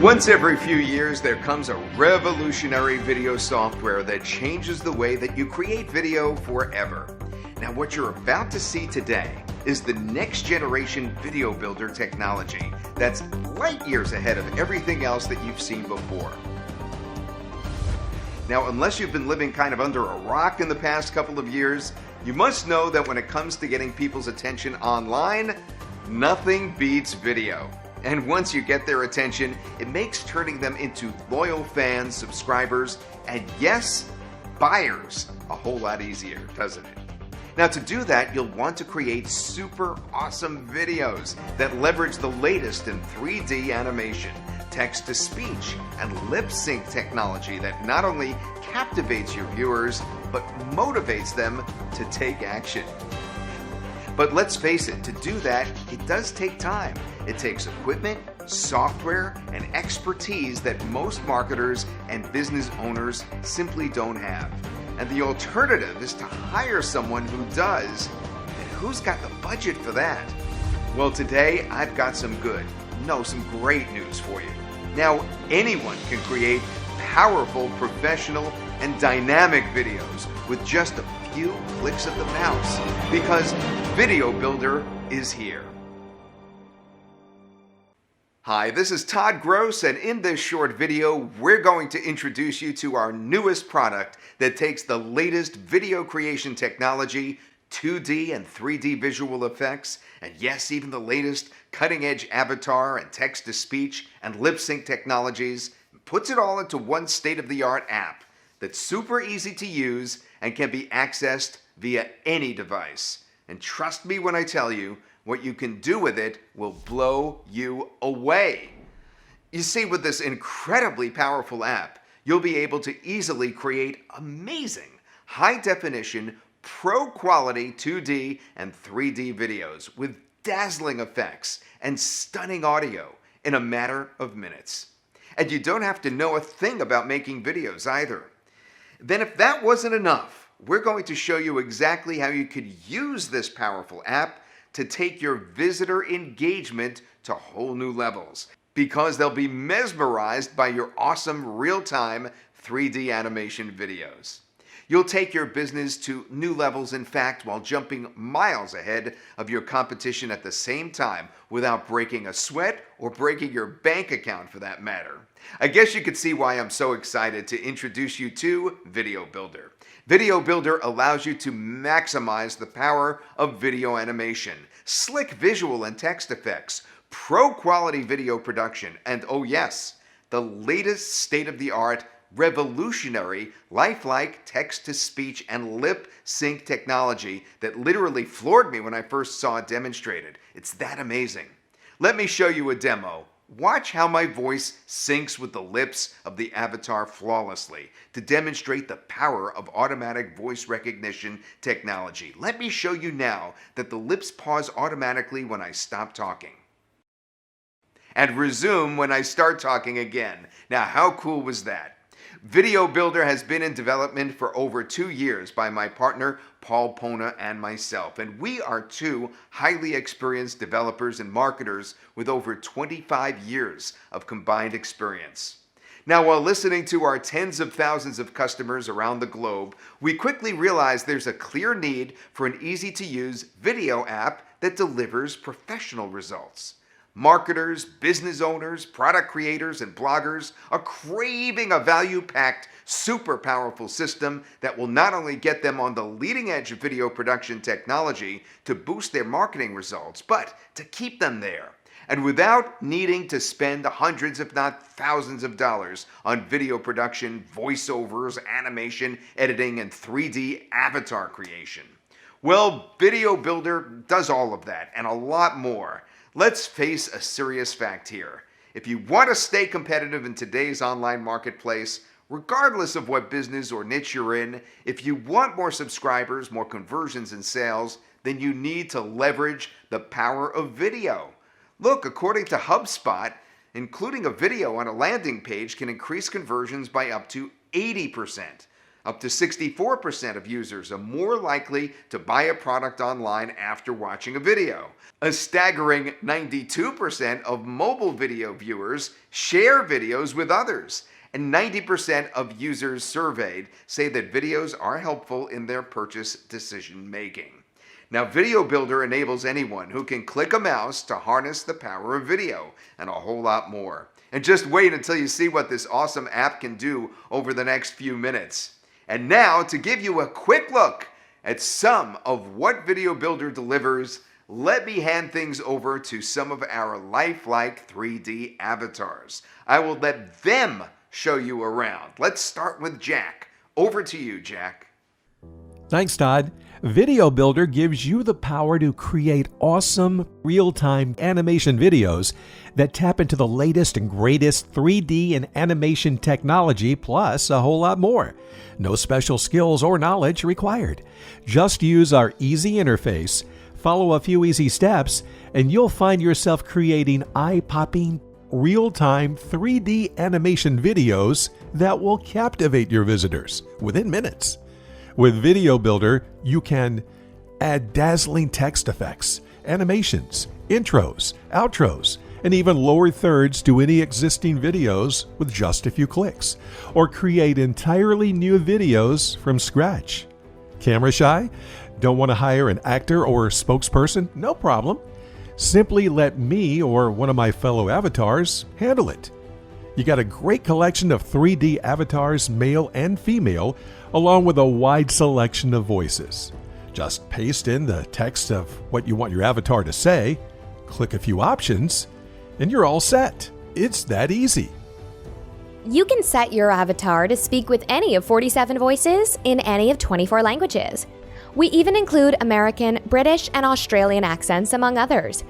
Once every few years, there comes a revolutionary video software that changes the way that you create video forever. Now, what you're about to see today is the next generation video builder technology that's light years ahead of everything else that you've seen before. Now, unless you've been living kind of under a rock in the past couple of years, you must know that when it comes to getting people's attention online, nothing beats video. And once you get their attention, it makes turning them into loyal fans, subscribers, and yes, buyers a whole lot easier, doesn't it? Now, to do that, you'll want to create super awesome videos that leverage the latest in 3D animation, text-to-speech, and lip-sync technology that not only captivates your viewers, but motivates them to take action. But let's face it, to do that, it does take time. It takes equipment, software, and expertise that most marketers and business owners simply don't have. And the alternative is to hire someone who does. And who's got the budget for that? Well, today I've got some great news for you. Now, anyone can create powerful, professional, and dynamic videos with just a few clicks of the mouse, because Video Builder is here. Hi, this is Todd Gross, and in this short video, we're going to introduce you to our newest product that takes the latest video creation technology, 2D and 3D visual effects, and yes, even the latest cutting-edge avatar and text-to-speech and lip-sync technologies, and puts it all into one state-of-the-art app that's super easy to use and can be accessed via any device. And trust me when I tell you, what you can do with it will blow you away. You see, with this incredibly powerful app, you'll be able to easily create amazing, high-definition, pro-quality 2D and 3D videos with dazzling effects and stunning audio in a matter of minutes. And you don't have to know a thing about making videos either. Then if that wasn't enough, we're going to show you exactly how you could use this powerful app to take your visitor engagement to whole new levels, because they'll be mesmerized by your awesome real-time 3D animation videos. You'll take your business to new levels, in fact, while jumping miles ahead of your competition at the same time without breaking a sweat or breaking your bank account for that matter. I guess you could see why I'm so excited to introduce you to Video Builder. Video Builder allows you to maximize the power of video animation, slick visual and text effects, pro-quality video production, and oh yes, the latest state-of-the-art revolutionary, lifelike text-to-speech and lip-sync technology that literally floored me when I first saw it demonstrated. It's that amazing. Let me show you a demo. Watch how my voice syncs with the lips of the avatar flawlessly to demonstrate the power of automatic voice recognition technology. Let me show you now that the lips pause automatically when I stop talking and resume when I start talking again. Now, how cool was that? Video Builder has been in development for over 2 years by my partner Paul Pona and myself, and we are two highly experienced developers and marketers with over 25 years of combined experience. Now, while listening to our tens of thousands of customers around the globe, we quickly realized there's a clear need for an easy-to-use video app that delivers professional results. Marketers, business owners, product creators, and bloggers are craving a value-packed, super powerful system that will not only get them on the leading edge of video production technology to boost their marketing results, but to keep them there. And without needing to spend hundreds, if not thousands of dollars on video production, voiceovers, animation, editing, and 3D avatar creation. Well, Video Builder does all of that and a lot more. Let's face a serious fact here. If you want to stay competitive in today's online marketplace, regardless of what business or niche you're in, if you want more subscribers, more conversions and sales, then you need to leverage the power of video. Look, according to HubSpot, including a video on a landing page can increase conversions by up to 80%. Up to 64% of users are more likely to buy a product online after watching a video. A staggering 92% of mobile video viewers share videos with others. And 90% of users surveyed say that videos are helpful in their purchase decision making. Now, Video Builder enables anyone who can click a mouse to harness the power of video and a whole lot more. And just wait until you see what this awesome app can do over the next few minutes. And now, to give you a quick look at some of what Video Builder delivers, let me hand things over to some of our lifelike 3D avatars. I will let them show you around. Let's start with Jack. Over to you, Jack. Thanks, Todd. Video Builder gives you the power to create awesome real-time animation videos that tap into the latest and greatest 3D and animation technology, plus a whole lot more. No special skills or knowledge required. Just use our easy interface, follow a few easy steps, and you'll find yourself creating eye-popping, real-time 3D animation videos that will captivate your visitors within minutes. With Video Builder, you can add dazzling text effects, animations, intros, outros, and even lower thirds to any existing videos with just a few clicks, or create entirely new videos from scratch. Camera shy? Don't want to hire an actor or spokesperson? No problem. Simply let me or one of my fellow avatars handle it. You got a great collection of 3D avatars, male and female, along with a wide selection of voices. Just paste in the text of what you want your avatar to say, click a few options, and you're all set. It's that easy. You can set your avatar to speak with any of 47 voices in any of 24 languages. We even include American, British, and Australian accents, among others.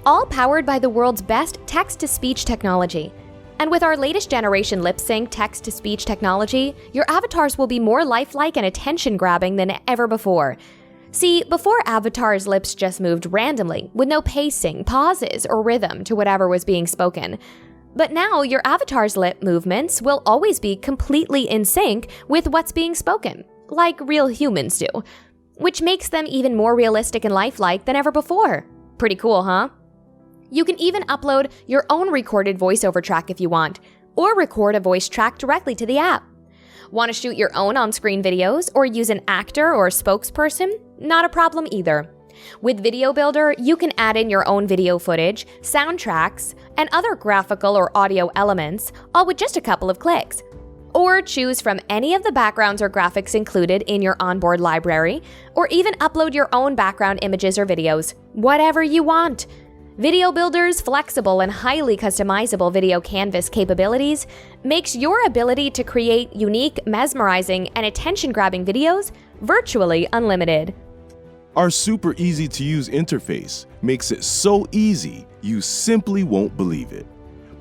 All powered by the world's best text-to-speech technology. And with our latest generation lip-sync text-to-speech technology, your avatars will be more lifelike and attention-grabbing than ever before. See, before avatars' lips just moved randomly, with no pacing, pauses, or rhythm to whatever was being spoken. But now, your avatar's lip movements will always be completely in sync with what's being spoken, like real humans do, which makes them even more realistic and lifelike than ever before. Pretty cool, huh? You can even upload your own recorded voiceover track if you want, or record a voice track directly to the app. Want to shoot your own on-screen videos or use an actor or spokesperson? Not a problem either. With Video Builder, you can add in your own video footage, soundtracks, and other graphical or audio elements, all with just a couple of clicks. Or choose from any of the backgrounds or graphics included in your onboard library, or even upload your own background images or videos. Whatever you want. Video Builder's flexible and highly customizable video canvas capabilities makes your ability to create unique, mesmerizing, and attention-grabbing videos virtually unlimited. Our super easy-to-use interface makes it so easy you simply won't believe it.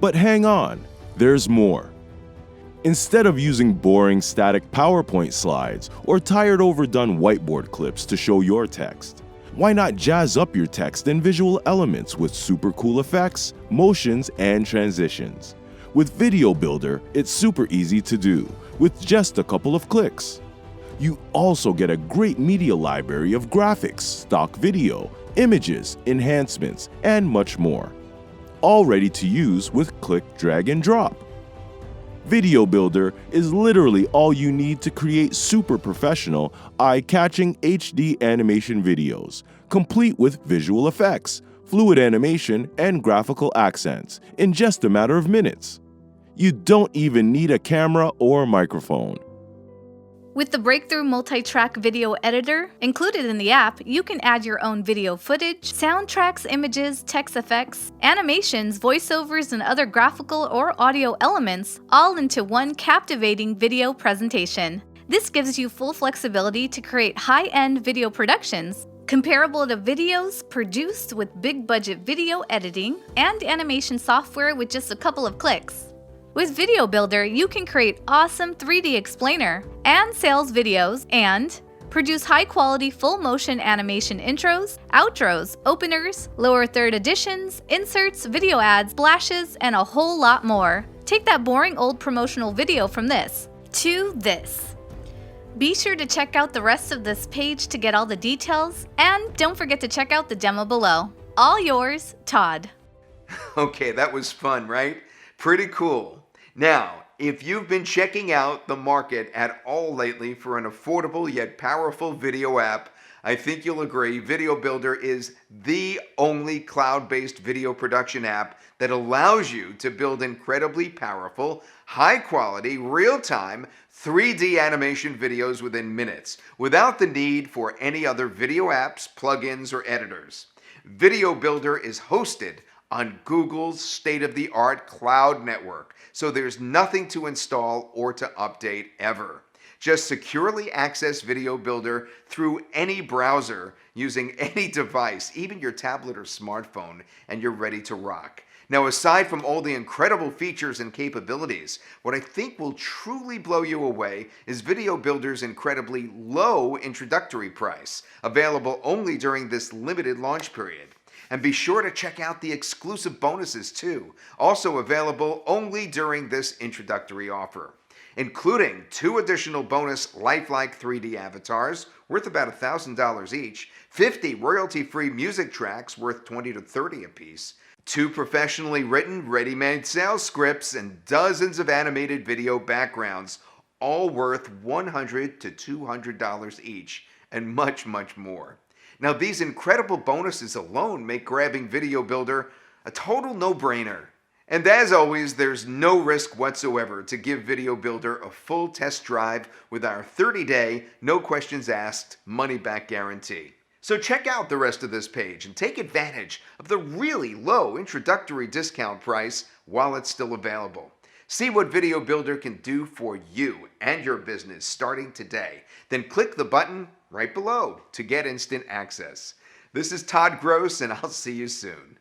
But hang on, there's more. Instead of using boring static PowerPoint slides or tired overdone whiteboard clips to show your text, why not jazz up your text and visual elements with super cool effects, motions, and transitions? With Video Builder, it's super easy to do, with just a couple of clicks. You also get a great media library of graphics, stock video, images, enhancements, and much more. All ready to use with click, drag, and drop. Video Builder is literally all you need to create super professional, eye-catching HD animation videos, complete with visual effects, fluid animation, and graphical accents in just a matter of minutes. You don't even need a camera or microphone. With the breakthrough multi-track video editor included in the app, you can add your own video footage, soundtracks, images, text effects, animations, voiceovers, and other graphical or audio elements all into one captivating video presentation. This gives you full flexibility to create high-end video productions comparable to videos produced with big-budget video editing and animation software with just a couple of clicks. With Video Builder, you can create awesome 3D explainer and sales videos and produce high-quality full-motion animation intros, outros, openers, lower third additions, inserts, video ads, splashes, and a whole lot more. Take that boring old promotional video from this to this. Be sure to check out the rest of this page to get all the details, and don't forget to check out the demo below. All yours, Todd. Okay, that was fun, right? Pretty cool. Now, if you've been checking out the market at all lately for an affordable yet powerful video app, I think you'll agree Video Builder is the only cloud-based video production app that allows you to build incredibly powerful, high-quality, real-time 3D animation videos within minutes without the need for any other video apps, plugins, or editors. Video Builder is hosted on Google's state-of-the-art cloud network, so there's nothing to install or to update ever. Just securely access Video Builder through any browser using any device, even your tablet or smartphone, and you're ready to rock. Now, aside from all the incredible features and capabilities, what I think will truly blow you away is Video Builder's incredibly low introductory price, available only during this limited launch period. And be sure to check out the exclusive bonuses too, also available only during this introductory offer, including 2 additional bonus lifelike 3D avatars worth about $1,000 each, 50 royalty-free music tracks worth $20 to $30 apiece, 2 professionally written, ready-made sales scripts, and dozens of animated video backgrounds, all worth $100 to $200 each, and much, much more. Now, these incredible bonuses alone make grabbing Video Builder a total no-brainer. And as always, there's no risk whatsoever to give Video Builder a full test drive with our 30-day, no questions asked, money-back guarantee. So check out the rest of this page and take advantage of the really low introductory discount price while it's still available. See what Video Builder can do for you and your business starting today. Then click the button right below to get instant access. This is Todd Gross, and I'll see you soon.